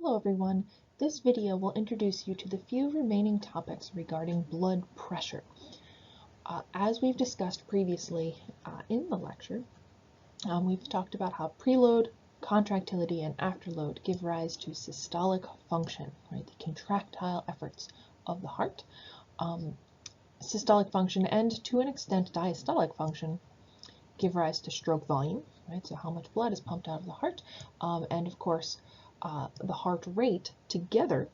Hello everyone. This video will introduce you to the few remaining topics regarding blood pressure. As we've discussed previously in the lecture, we've talked about how preload, contractility, and afterload give rise to systolic function, right? The contractile efforts of the heart. Systolic function and, to an extent, diastolic function give rise to stroke volume, right? So how much blood is pumped out of the heart, and of course, the heart rate together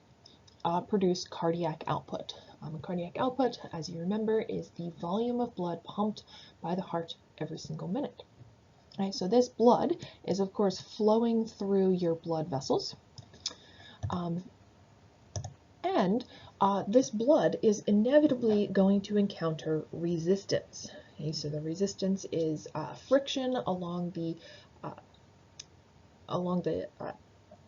produce cardiac output. Cardiac output, as you remember, is the volume of blood pumped by the heart every single minute. Right, so this blood is, of course, flowing through your blood vessels, and this blood is inevitably going to encounter resistance. Okay, so the resistance is friction along the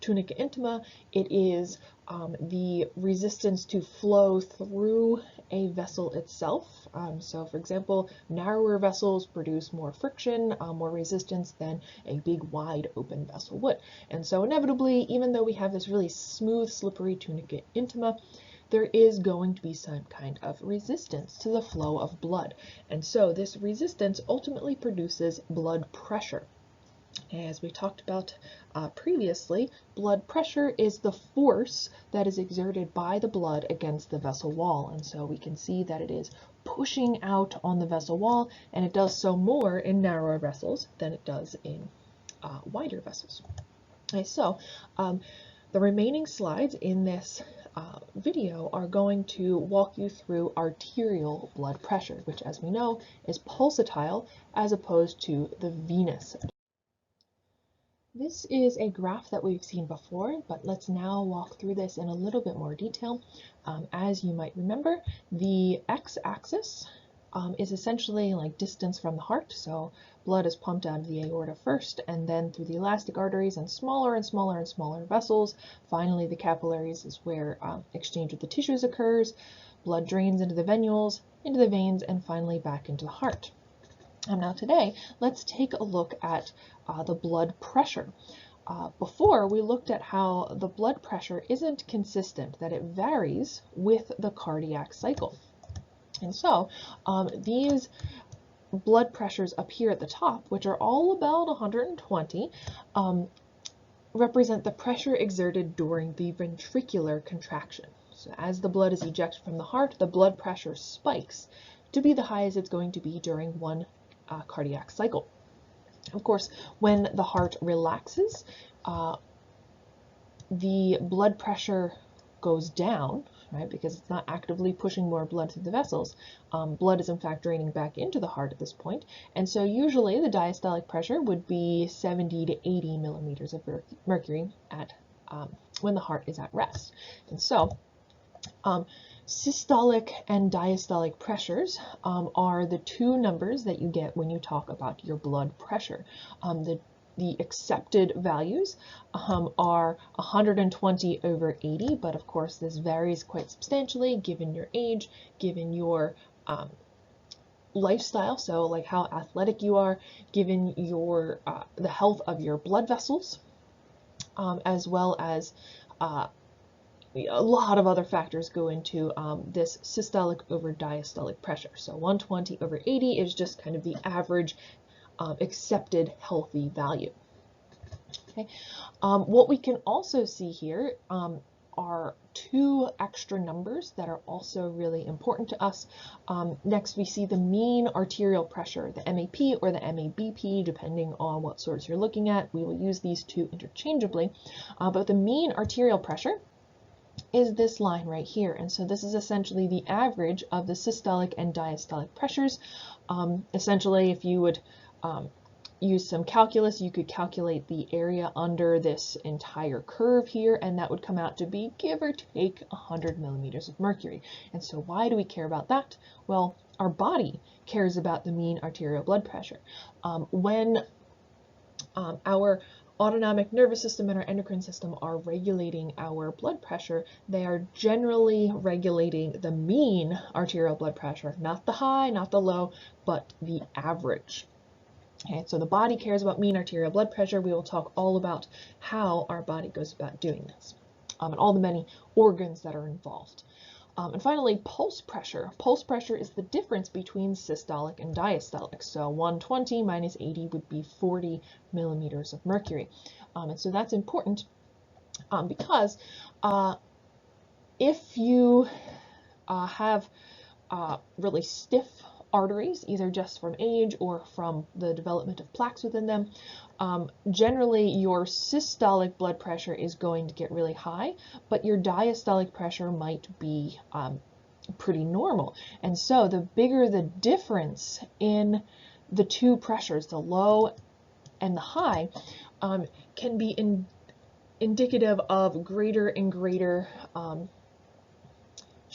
tunica intima. It is the resistance to flow through a vessel itself. So for example, narrower vessels produce more friction, more resistance than a big wide open vessel would. And so inevitably, even though we have this really smooth, slippery tunica intima, there is going to be some kind of resistance to the flow of blood. And so this resistance ultimately produces blood pressure. As we talked about previously, blood pressure is the force that is exerted by the blood against the vessel wall. And so we can see that it is pushing out on the vessel wall, and it does so more in narrower vessels than it does in wider vessels. Okay, so the remaining slides in this video are going to walk you through arterial blood pressure, which, as we know, is pulsatile as opposed to the venous. This is a graph that we've seen before, but let's now walk through this in a little bit more detail. As you might remember, the x-axis is essentially like distance from the heart. So blood is pumped out of the aorta first, and then through the elastic arteries and smaller and smaller and smaller vessels. Finally, the capillaries is where exchange with the tissues occurs. Blood drains into the venules, into the veins, and finally back into the heart. Now today, let's take a look at the blood pressure. Before, we looked at how the blood pressure isn't consistent, that it varies with the cardiac cycle. And so these blood pressures up here at the top, which are all about 120, represent the pressure exerted during the ventricular contraction. So as the blood is ejected from the heart, the blood pressure spikes to be the highest it's going to be during one cardiac cycle. Of course, when the heart relaxes, the blood pressure goes down, right, because it's not actively pushing more blood through the vessels. Blood is in fact draining back into the heart at this point, and so usually the diastolic pressure would be 70 to 80 millimeters of mercury at when the heart is at rest. And so systolic and diastolic pressures are the two numbers that you get when you talk about your blood pressure. The accepted values are 120 over 80, but of course this varies quite substantially given your age, given your lifestyle, so like how athletic you are, given your the health of your blood vessels, as well as a lot of other factors go into this systolic over diastolic pressure. So 120 over 80 is just kind of the average accepted healthy value. Okay. What we can also see here are two extra numbers that are also really important to us. Next, we see the mean arterial pressure, the MAP or the MABP, depending on what source you're looking at. We will use these two interchangeably, but the mean arterial pressure is this line right here. And so this is essentially the average of the systolic and diastolic pressures. Essentially, if you would use some calculus, you could calculate the area under this entire curve here, and that would come out to be, give or take, 100 millimeters of mercury. And so why do we care about that? Well, our body cares about the mean arterial blood pressure. When our autonomic nervous system and our endocrine system are regulating our blood pressure, they are generally regulating the mean arterial blood pressure, not the high, not the low, but the average. Okay, so the body cares about mean arterial blood pressure. We will talk all about how our body goes about doing this. and all the many organs that are involved. And finally, pulse pressure. Pulse pressure is the difference between systolic and diastolic. So 120 minus 80 would be 40 millimeters of mercury. And so that's important because if you have really stiff arteries, either just from age or from the development of plaques within them, generally your systolic blood pressure is going to get really high, but your diastolic pressure might be pretty normal. And so the bigger the difference in the two pressures, the low and the high, can be indicative of greater and greater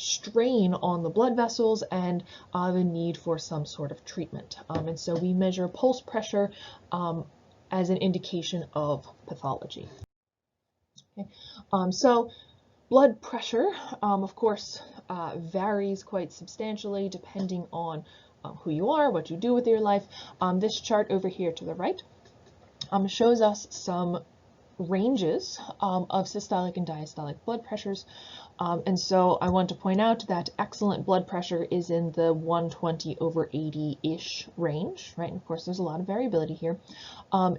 strain on the blood vessels and the need for some sort of treatment. And so we measure pulse pressure as an indication of pathology. Okay. So blood pressure, of course, varies quite substantially depending on who you are, what you do with your life. This chart over here to the right shows us some ranges of systolic and diastolic blood pressures. And so I want to point out that excellent blood pressure is in the 120/80-ish range, right? And of course, there's a lot of variability here.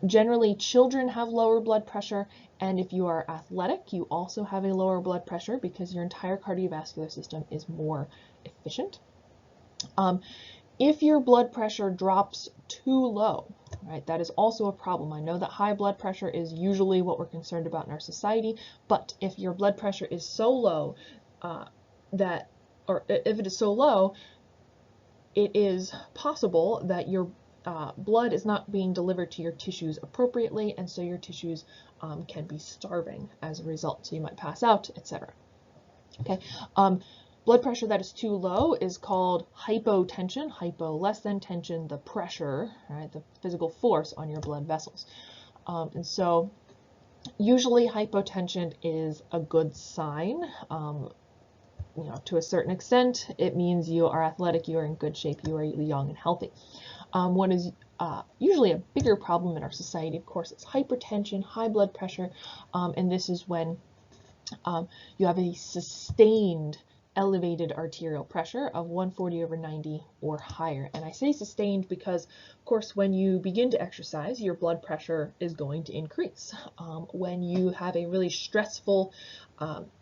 Generally, children have lower blood pressure, and if you are athletic, you also have a lower blood pressure because your entire cardiovascular system is more efficient. If your blood pressure drops too low, right, that is also a problem. I know that high blood pressure is usually what we're concerned about in our society, but if your blood pressure is so low if it is so low, it is possible that your blood is not being delivered to your tissues appropriately, and so your tissues can be starving as a result. So you might pass out, etc. Okay. Blood pressure that is too low is called hypotension. Hypo, less than tension, the pressure, right, the physical force on your blood vessels. And so usually hypotension is a good sign. You know, to a certain extent, it means you are athletic, you are in good shape, you are young and healthy. What is usually a bigger problem in our society, of course, is hypertension, high blood pressure, and this is when you have a sustained elevated arterial pressure of 140/90 or higher. And I say sustained because, of course, when you begin to exercise, your blood pressure is going to increase. When you have a really stressful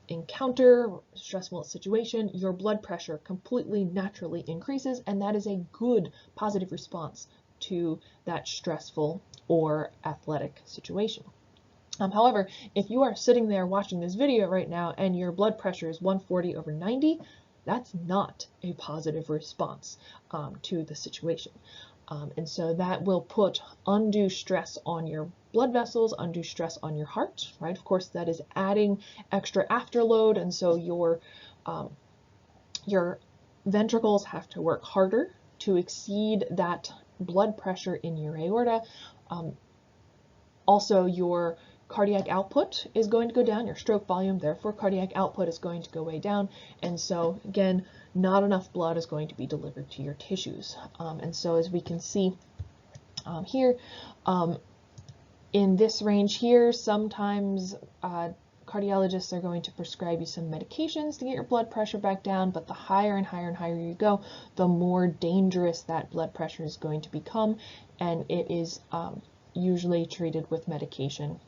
encounter, stressful situation, your blood pressure completely naturally increases, and that is a good positive response to that stressful or athletic situation. However, if you are sitting there watching this video right now and your blood pressure is 140/90, that's not a positive response to the situation. And so that will put undue stress on your blood vessels, undue stress on your heart, right? Of course, that is adding extra afterload, and so your ventricles have to work harder to exceed that blood pressure in your aorta. Also, your cardiac output is going to go down, your stroke volume, therefore cardiac output is going to go way down, and so again, not enough blood is going to be delivered to your tissues. And so as we can see here, in this range here, sometimes cardiologists are going to prescribe you some medications to get your blood pressure back down, but the higher and higher and higher you go, the more dangerous that blood pressure is going to become, and it is usually treated with medication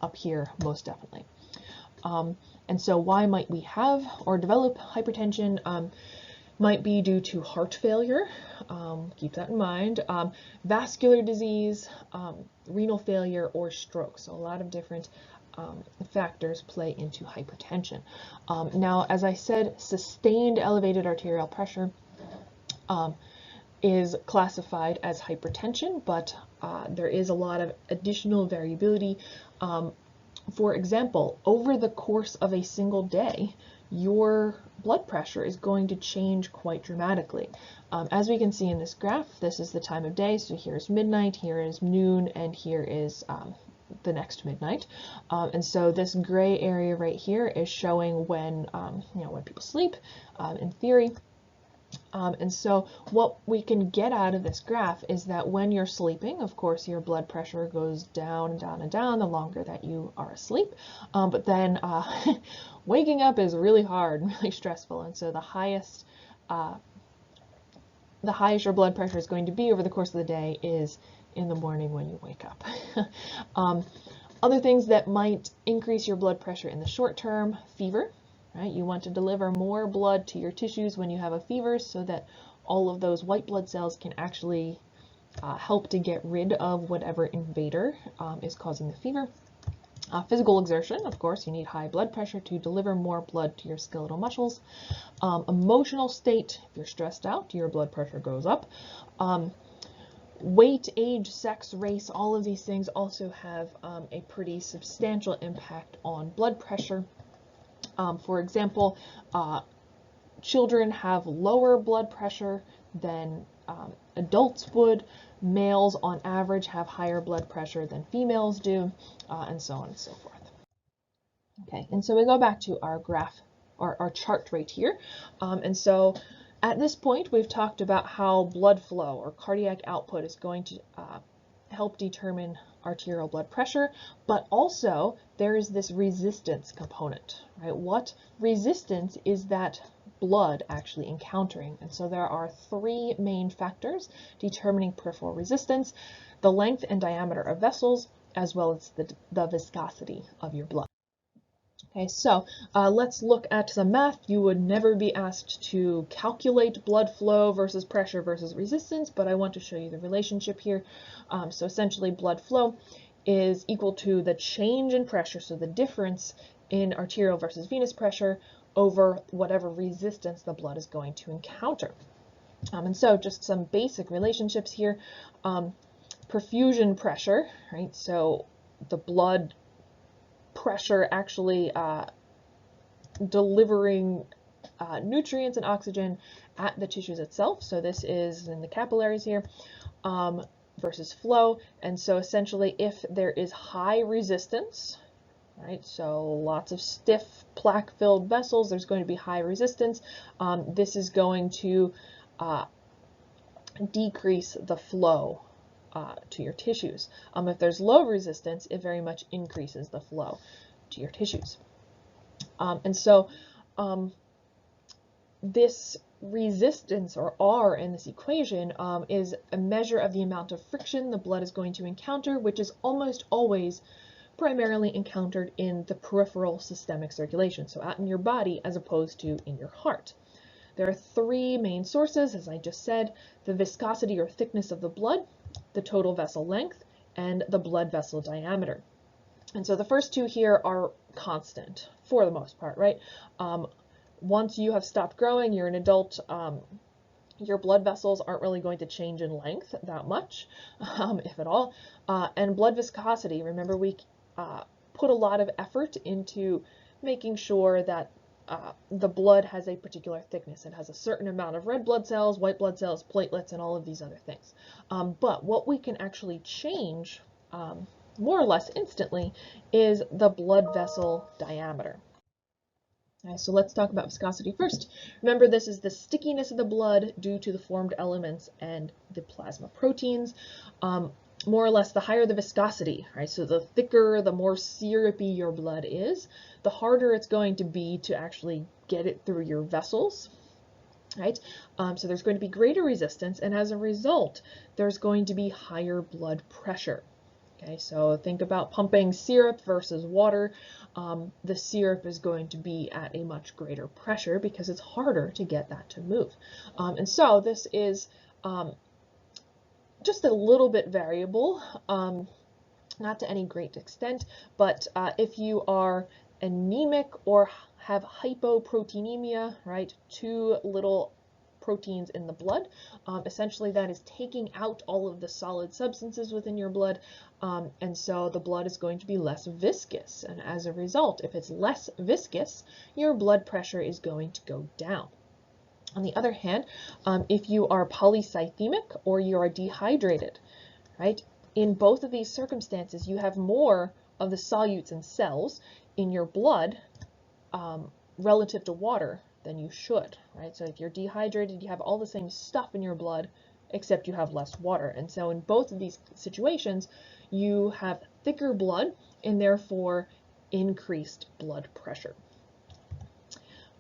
up here, most definitely. And so why might we have or develop hypertension? Might be due to heart failure, keep that in mind, vascular disease, renal failure, or stroke. So a lot of different factors play into hypertension. Now, as I said, sustained elevated arterial pressure is classified as hypertension, but there is a lot of additional variability. For example, over the course of a single day, your blood pressure is going to change quite dramatically. As we can see in this graph, this is the time of day. So here's midnight, here is noon, and here is the next midnight. And so this gray area right here is showing when, when people sleep, in theory. And so what we can get out of this graph is that when you're sleeping, of course, your blood pressure goes down and down and down the longer that you are asleep. But then waking up is really hard, really stressful. And so the highest your blood pressure is going to be over the course of the day is in the morning when you wake up. Other things that might increase your blood pressure in the short term: fever. Right? You want to deliver more blood to your tissues when you have a fever so that all of those white blood cells can actually help to get rid of whatever invader is causing the fever. Physical exertion, of course, you need high blood pressure to deliver more blood to your skeletal muscles. Emotional state, if you're stressed out, your blood pressure goes up. Weight, age, sex, race, all of these things also have a pretty substantial impact on blood pressure. For example, children have lower blood pressure than adults would. Males on average have higher blood pressure than females do, and so on and so forth. Okay, and so we go back to our graph, or our chart right here. And so at this point, we've talked about how blood flow or cardiac output is going to help determine arterial blood pressure, but also there is this resistance component, right? What resistance is that blood actually encountering? And so there are three main factors determining peripheral resistance: the length and diameter of vessels, as well as the viscosity of your blood. Okay, so let's look at some math. You would never be asked to calculate blood flow versus pressure versus resistance, but I want to show you the relationship here. So essentially, blood flow is equal to the change in pressure, so the difference in arterial versus venous pressure over whatever resistance the blood is going to encounter. And so just some basic relationships here. Perfusion pressure, right? So the blood pressure actually delivering nutrients and oxygen at the tissues itself. So this is in the capillaries here, versus flow. And so essentially, if there is high resistance, right, so lots of stiff plaque-filled vessels, there's going to be high resistance. This is going to decrease the flow to your tissues. If there's low resistance, it very much increases the flow to your tissues. And so this resistance, or R in this equation, is a measure of the amount of friction the blood is going to encounter, which is almost always primarily encountered in the peripheral systemic circulation, so out in your body as opposed to in your heart. There are three main sources, as I just said: the viscosity or thickness of the blood, the total vessel length, and the blood vessel diameter. And so the first two here are constant for the most part, right? Once you have stopped growing, you're an adult, your blood vessels aren't really going to change in length that much, if at all. And blood viscosity, remember we put a lot of effort into making sure that the blood has a particular thickness. It has a certain amount of red blood cells, white blood cells, platelets, and all of these other things. But what we can actually change more or less instantly is the blood vessel diameter. Okay, so let's talk about viscosity first. Remember, this is the stickiness of the blood due to the formed elements and the plasma proteins. More or less, the higher the viscosity, right? So the thicker, the more syrupy your blood is, the harder it's going to be to actually get it through your vessels, right? So there's going to be greater resistance, and as a result, there's going to be higher blood pressure. Okay, so think about pumping syrup versus water. The syrup is going to be at a much greater pressure because it's harder to get that to move. And so this is just a little bit variable, not to any great extent, but if you are anemic or have hypoproteinemia, right, too little proteins in the blood, essentially that is taking out all of the solid substances within your blood, and so the blood is going to be less viscous, and as a result, if it's less viscous, your blood pressure is going to go down. On the other hand, if you are polycythemic or you are dehydrated, right, in both of these circumstances, you have more of the solutes and cells in your blood relative to water than you should, right? So if you're dehydrated, you have all the same stuff in your blood, except you have less water. And so in both of these situations, you have thicker blood and therefore increased blood pressure.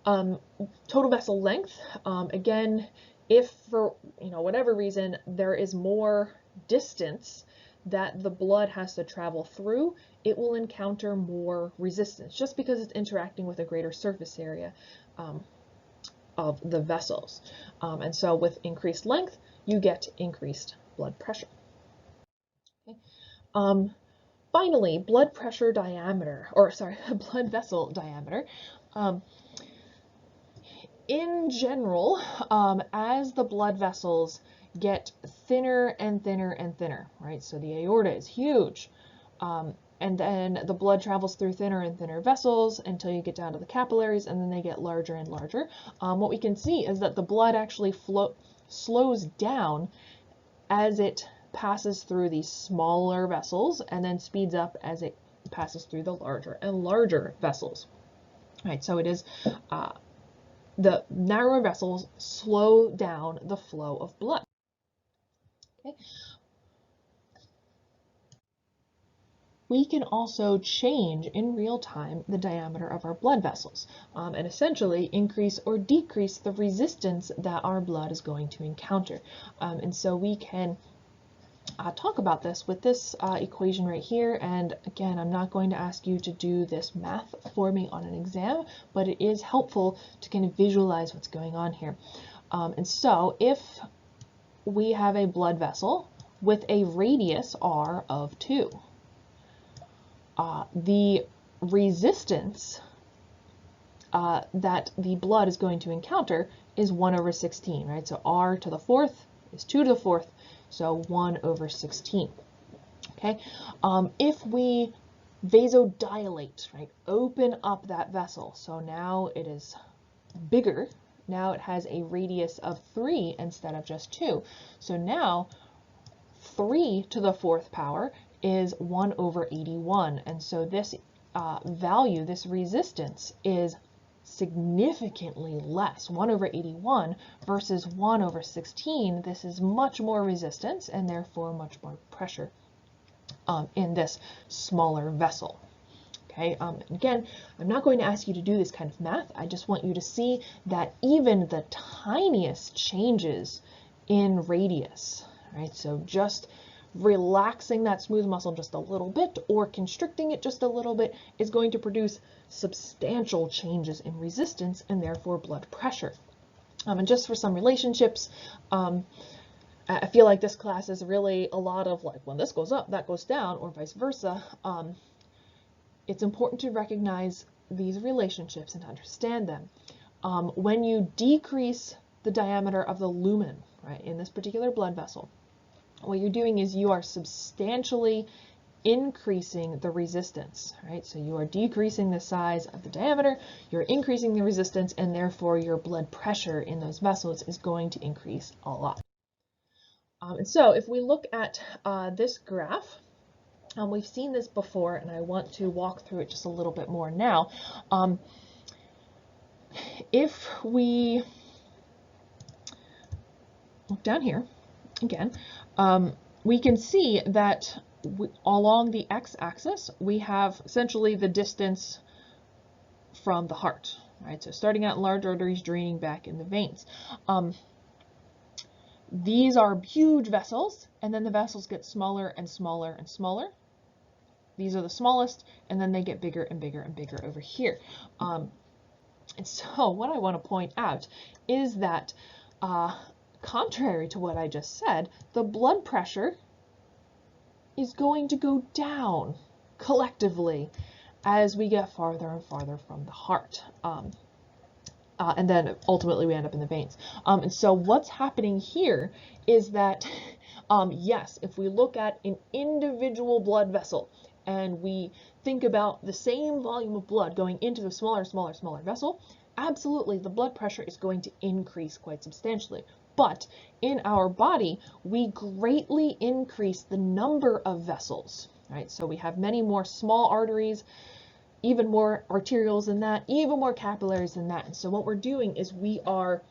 Total vessel length, again, if for whatever reason there is more distance that the blood has to travel through, it will encounter more resistance just because it's interacting with a greater surface area of the vessels. And so with increased length, you get increased blood pressure. Okay. Finally, blood pressure diameter, or sorry, blood vessel diameter. In general, as the blood vessels get thinner and thinner and thinner, right? So the aorta is huge, and then the blood travels through thinner and thinner vessels until you get down to the capillaries, and then they get larger and larger. What we can see is that the blood actually slows down as it passes through these smaller vessels, and then speeds up as it passes through the larger and larger vessels. Right, so it is the narrower vessels slow down the flow of blood. Okay. We can also change in real time the diameter of our blood vessels and essentially increase or decrease the resistance that our blood is going to encounter. And so we can talk about this with this equation right here. And again, I'm not going to ask you to do this math for me on an exam, but it is helpful to kind of visualize what's going on here. And so if we have a blood vessel with a radius r of 2, the resistance that the blood is going to encounter is 1 over 16, right? So r to the 4th is 2 to the 4th, so 1 over 16. Okay, if we vasodilate, right, open up that vessel, so now it is bigger. Now it has a radius of 3 instead of just 2. So now 3 to the 4th power is 1 over 81. And so this value, this resistance, is significantly less. 1 over 81 versus 1 over 16. This is much more resistance and therefore much more pressure in this smaller vessel. Okay, again, I'm not going to ask you to do this kind of math. I just want you to see that even the tiniest changes in radius, right? So just relaxing that smooth muscle just a little bit or constricting it just a little bit is going to produce substantial changes in resistance and therefore blood pressure. And just for some relationships, I feel like this class is really a lot of like, when this goes up, that goes down, or vice versa. It's important to recognize these relationships and understand them. When you decrease the diameter of the lumen, right, in this particular blood vessel, what you're doing is you are substantially increasing the resistance, right? So you are decreasing the size of the diameter, you're increasing the resistance, and therefore your blood pressure in those vessels is going to increase a lot. And so if we look at this graph, we've seen this before, and I want to walk through it just a little bit more now. If we look down here, again, we can see that along the x-axis, we have essentially the distance from the heart, right? So starting out in large arteries, draining back in the veins. These are huge vessels, and then the vessels get smaller and smaller and smaller. These are the smallest, and then they get bigger and bigger and bigger over here. And so what I want to point out is that contrary to what I just said, the blood pressure is going to go down collectively as we get farther and farther from the heart. And then ultimately we end up in the veins. And so what's happening here is that, yes, if we look at an individual blood vessel and we think about the same volume of blood going into the smaller vessel, absolutely the blood pressure is going to increase quite substantially. But in our body, we greatly increase the number of vessels, right? So we have many more small arteries, even more arterioles than that, even more capillaries than that. And so what we're doing is we are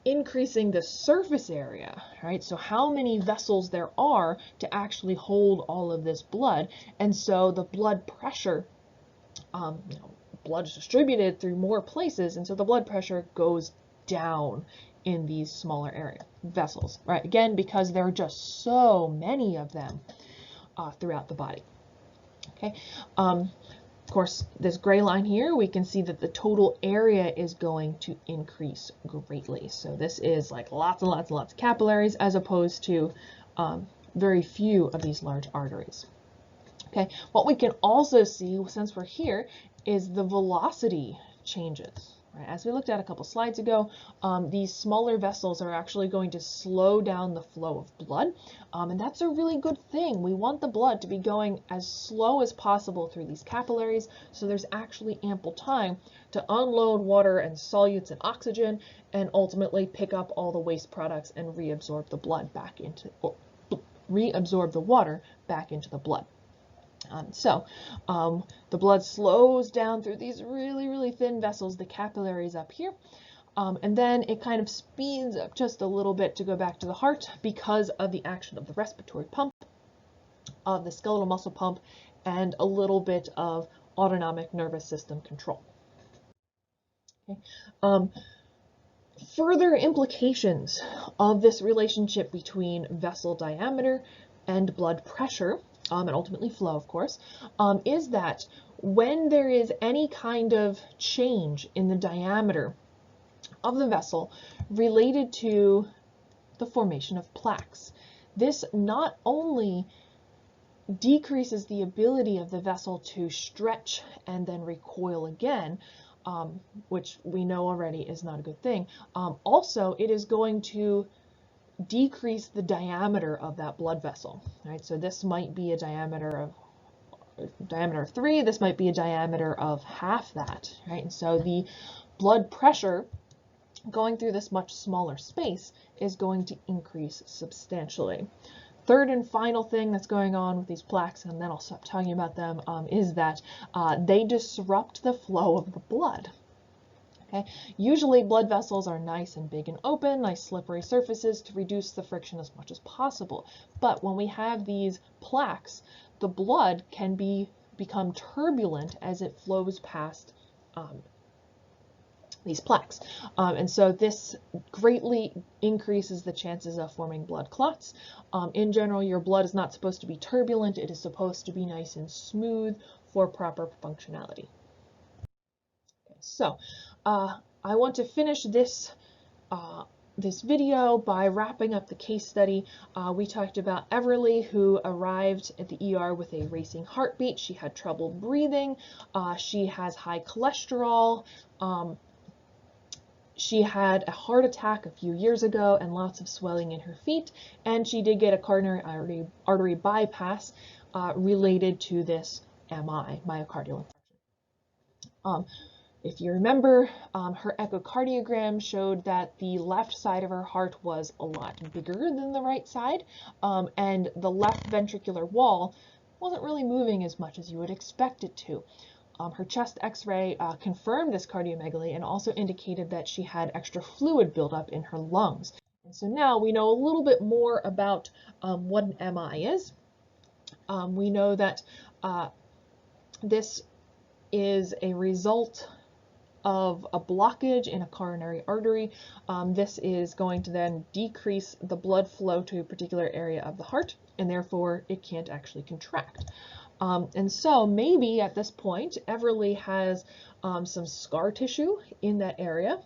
increasing the surface area, right? So how many vessels there are to actually hold all of this blood. And so the blood pressure, blood is distributed through more places, and so the blood pressure goes down in these smaller area vessels, right? Again, because there are just so many of them throughout the body. Okay. Of course, this gray line here, we can see that the total area is going to increase greatly. So this is like lots and lots and lots of capillaries as opposed to very few of these large arteries. Okay, what we can also see, since we're here, is the velocity changes. Right? As we looked at a couple slides ago, these smaller vessels are actually going to slow down the flow of blood, and that's a really good thing. We want the blood to be going as slow as possible through these capillaries, so there's actually ample time to unload water and solutes and oxygen, and ultimately pick up all the waste products and reabsorb the blood back into, or reabsorb the water back into the blood. The blood slows down through these really, really thin vessels, the capillaries up here, and then it kind of speeds up just a little bit to go back to the heart because of the action of the respiratory pump, of the skeletal muscle pump, and a little bit of autonomic nervous system control. Okay. Further implications of this relationship between vessel diameter and blood pressure, and ultimately flow, of course, is that when there is any kind of change in the diameter of the vessel related to the formation of plaques, this not only decreases the ability of the vessel to stretch and then recoil again, which we know already is not a good thing. Also, it is going to decrease the diameter of that blood vessel, right? So this might be a diameter of 3, this might be a diameter of half that, right? And so the blood pressure going through this much smaller space is going to increase substantially. Third and final thing that's going on with these plaques, and then I'll stop talking about them, is that they disrupt the flow of the blood. Okay. Usually blood vessels are nice and big and open, nice slippery surfaces to reduce the friction as much as possible. But when we have these plaques, the blood can become turbulent as it flows past these plaques. And so this greatly increases the chances of forming blood clots. In general, your blood is not supposed to be turbulent. It is supposed to be nice and smooth for proper functionality. Okay, so I want to finish this this video by wrapping up the case study. We talked about Everly, who arrived at the ER with a racing heartbeat. She had trouble breathing. She has high cholesterol. She had a heart attack a few years ago and lots of swelling in her feet, and she did get a coronary artery bypass related to this MI, myocardial infarction. If you remember, her echocardiogram showed that the left side of her heart was a lot bigger than the right side, and the left ventricular wall wasn't really moving as much as you would expect it to. Her chest x-ray confirmed this cardiomegaly and also indicated that she had extra fluid buildup in her lungs. And so now we know a little bit more about what an MI is. We know that this is a result of a blockage in a coronary artery. This is going to then decrease the blood flow to a particular area of the heart, and therefore it can't actually contract. And so maybe at this point, Everly has some scar tissue in that area,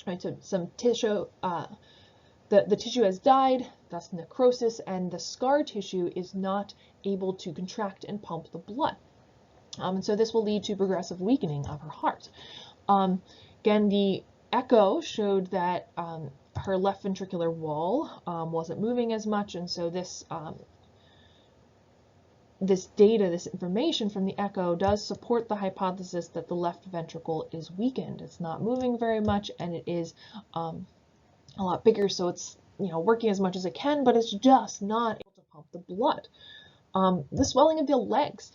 right? So some tissue, the tissue has died, that's necrosis, and the scar tissue is not able to contract and pump the blood. And so this will lead to progressive weakening of her heart. Again, the echo showed that her left ventricular wall wasn't moving as much, and so this data, this information from the echo does support the hypothesis that the left ventricle is weakened. It's not moving very much, and it is a lot bigger, so it's working as much as it can, but it's just not able to pump the blood. The swelling of the legs.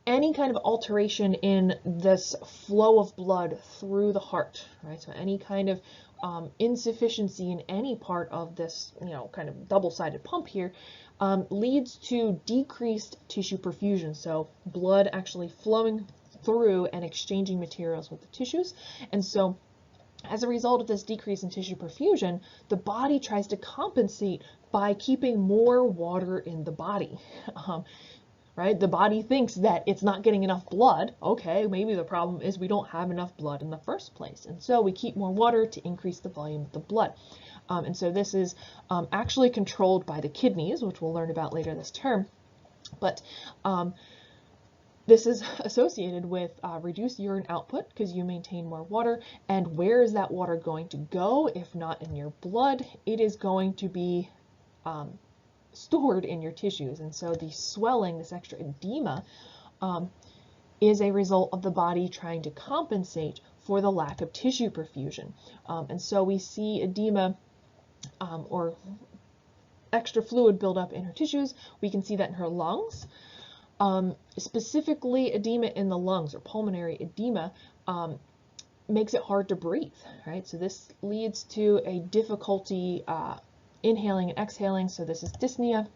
any kind of alteration in this flow of blood through the heart, right? So any kind of insufficiency in any part of this, kind of double-sided pump here, leads to decreased tissue perfusion. So blood actually flowing through and exchanging materials with the tissues. And so as a result of this decrease in tissue perfusion, the body tries to compensate by keeping more water in the body. Right? The body thinks that it's not getting enough blood. Okay, maybe the problem is we don't have enough blood in the first place. And so we keep more water to increase the volume of the blood. And so this is actually controlled by the kidneys, which we'll learn about later this term. But this is associated with reduced urine output because you maintain more water. And where is that water going to go if not in your blood? It is going to be stored in your tissues. And so the swelling, this extra edema, is a result of the body trying to compensate for the lack of tissue perfusion. And so we see edema or extra fluid build up in her tissues. We can see that in her lungs. Specifically, edema in the lungs, or pulmonary edema, makes it hard to breathe, right? So this leads to a difficulty inhaling and exhaling. So this is dyspnea.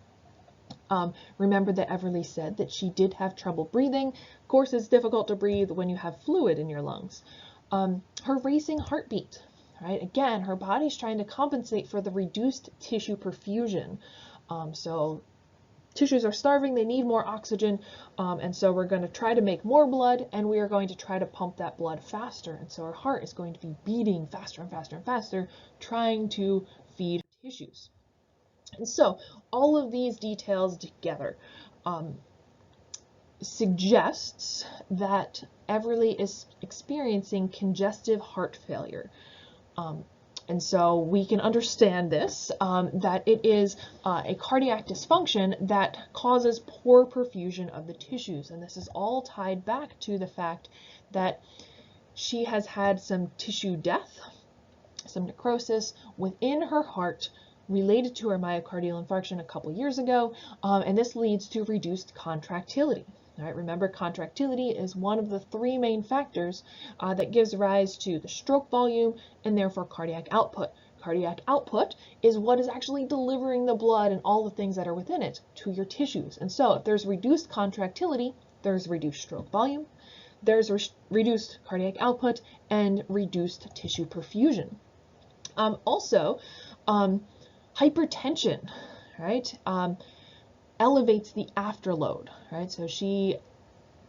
Remember that Everly said that she did have trouble breathing. Of course, it's difficult to breathe when you have fluid in your lungs. Her racing heartbeat, right? Again, her body's trying to compensate for the reduced tissue perfusion. So tissues are starving, they need more oxygen, and so we're going to try to make more blood, and we are going to try to pump that blood faster. And so our heart is going to be beating faster and faster and faster, trying to feed tissues. And so all of these details together suggests that Everly is experiencing congestive heart failure. And so we can understand this, that it is a cardiac dysfunction that causes poor perfusion of the tissues. And this is all tied back to the fact that she has had some tissue death, some necrosis within her heart related to her myocardial infarction a couple years ago, and this leads to reduced contractility. All right, remember, contractility is one of the three main factors that gives rise to the stroke volume and therefore cardiac output. Cardiac output is what is actually delivering the blood and all the things that are within it to your tissues. And so if there's reduced contractility, there's reduced stroke volume, there's reduced cardiac output, and reduced tissue perfusion. Also, hypertension, right? Elevates the afterload, right? So she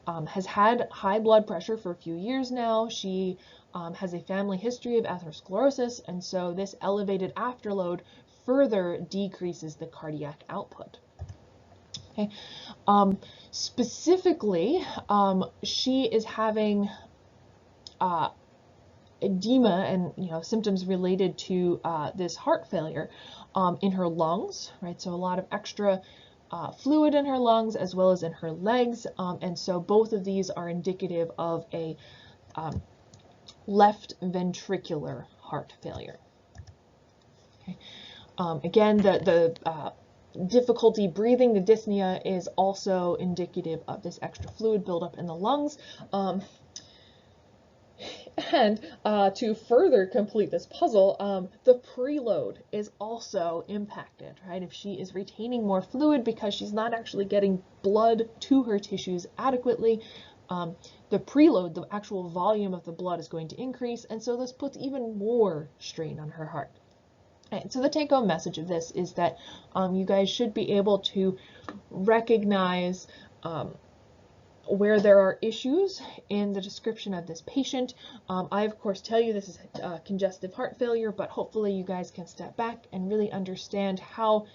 has had high blood pressure for a few years now. She has a family history of atherosclerosis, and so this elevated afterload further decreases the cardiac output. Okay. Specifically, she is having edema and symptoms related to this heart failure in her lungs, right? So a lot of extra fluid in her lungs as well as in her legs, and so both of these are indicative of a left ventricular heart failure. Okay. Again, the difficulty breathing, the dyspnea, is also indicative of this extra fluid buildup in the lungs. And to further complete this puzzle, the preload is also impacted, right? If she is retaining more fluid because she's not actually getting blood to her tissues adequately, the preload, the actual volume of the blood, is going to increase, and so this puts even more strain on her heart. And so the take-home message of this is that you guys should be able to recognize where there are issues in the description of this patient. I, of course, tell you this is congestive heart failure, but hopefully you guys can step back and really understand how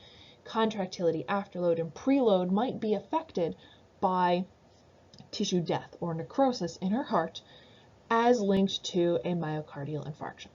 contractility, afterload, and preload might be affected by tissue death or necrosis in her heart as linked to a myocardial infarction.